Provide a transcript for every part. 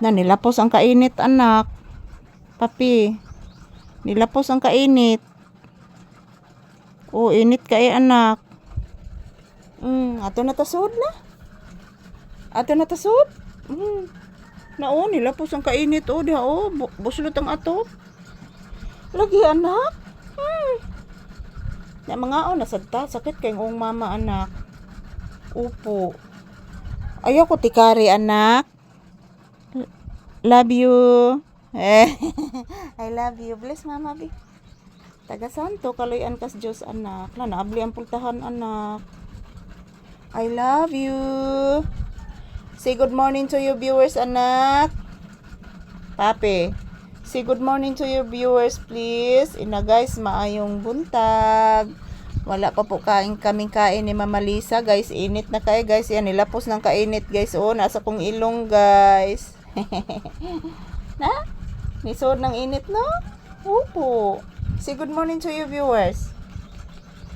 Na nilapos ang kainit anak. Papi. Nilapos ang kainit. Oh, init kay anak. Ato na tasod na. Ato na tasod. Nao nilapos ang kainit oh, diha oh, buslot ang ato. Lagi anak. Na mga oh nasadta sakit kay ngong mama anak. Upo. Ayaw ko tikari anak. Love you. I love you. Bless mama bi. Taga santo kaloyan kas Dios anak. La naabli ang pultahan anak. I love you. Say good morning to your viewers anak. Papi. Say good morning to your viewers please. Ina guys, maayong buntag. Wala pa po kaming kain ni Mama Lisa guys. Init na kayo guys. Yan nilapos ng kainit guys. Oh, nasa kong ilong guys. Na? Nisod ng init no? Upo. Say good morning to your viewers.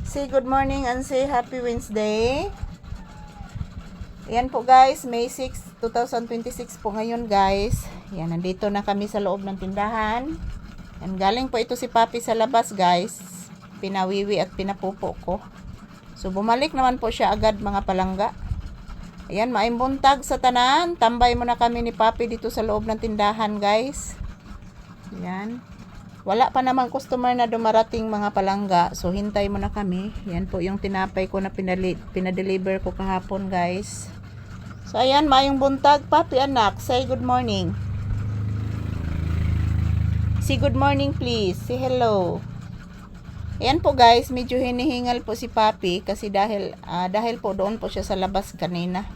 Say good morning and say happy Wednesday. Yan po guys, May 6, 2026 po ngayon guys. Yan, nandito na kami sa loob ng tindahan. Yan, galing po ito si Papi sa labas guys. Pinawiwi at pinapupo ko. So bumalik naman po siya agad mga palangga. Ayan, maimbuntag sa tanan. Tambay muna kami ni Papi dito sa loob ng tindahan guys. Ayan. Wala pa namang customer na dumarating mga palangga. So hintay muna kami. Yan po yung tinapay ko na pinadeliver ko kahapon guys. So ayan, maayong buntag. Papi anak, say good morning. Say good morning please. Say hello. Ayan po guys, medyo hinihingal po si Papi kasi dahil po doon po siya sa labas kanina.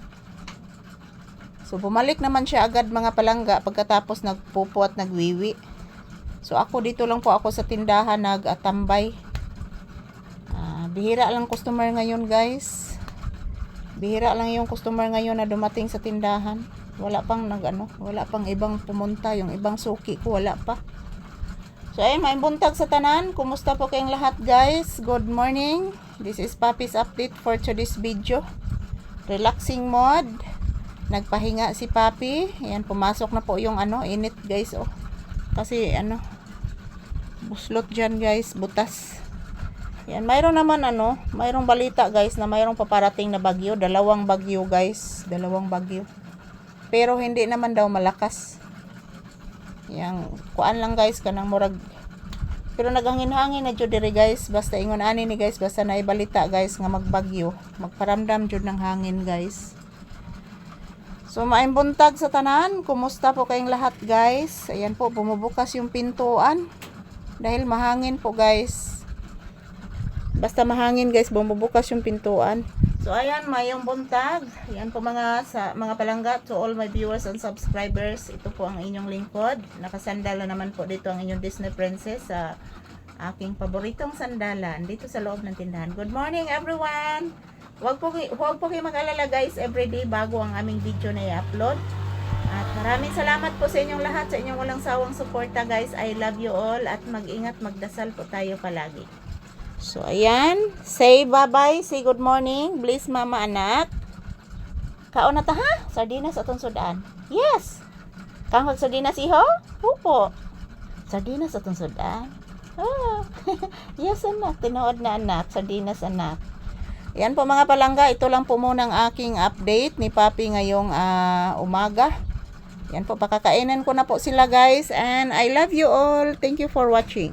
So bumalik naman siya agad mga palangga pagkatapos nagpupo at nagwiwi. So ako dito lang po ako sa tindahan nag-atambay. Bihira lang customer ngayon guys. Bihira lang yung customer ngayon na dumating sa tindahan. Wala pang wala pang ibang pumunta, yung ibang suki ko wala pa. So ayun, may buntag sa tanan. Kumusta po kayong lahat guys? Good morning. This is Papi's update for today's video. Relaxing mode. Nagpahinga si Papi. Ayan, pumasok na po yung init guys oh. Kasi buslot dyan guys, butas. Ayan, mayroon naman mayroong balita guys na mayroong paparating na bagyo. Dalawang bagyo guys, dalawang bagyo. Pero hindi naman daw malakas. Yang kuan lang guys kanang murag, pero naghangin-hangin na jud diri guys. Basta ingon ani ni guys, basta naibalita guys nga magbagyo, magparamdam jud ng hangin guys. So maayong buntag sa tanan. Kumusta po kayong lahat guys? Ayan po, bumubukas yung pintuan dahil mahangin po guys. Basta mahangin guys, bumubukas yung pintuan. So ayan, mayong buntag. Ayan po mga palangga, to all my viewers and subscribers. Ito po ang inyong lingkod. Nakasandal na naman po dito ang inyong Disney princess sa aking paboritong sandalan dito sa loob ng tindahan. Good morning everyone. Huwag po kayo mag-alala guys, everyday bago ang aming video na i-upload. At maraming salamat po sa inyong lahat, sa inyong walang sawang suporta guys. I love you all at mag-ingat, magdasal po tayo palagi. So ayan, say bye-bye, say good morning. Bless mama anak. Kaon na ta ha? Sardinas atong sudan. Yes. Kang sardinas iho? Upo. Sardinas atong sudan. Oh. Yes anak, tinuod na anak, sardinas anak. Yan po mga palangga, ito lang po muna ang aking update ni Papi ngayong umaga. Yan po, pakakainin ko na po sila guys. And I love you all. Thank you for watching.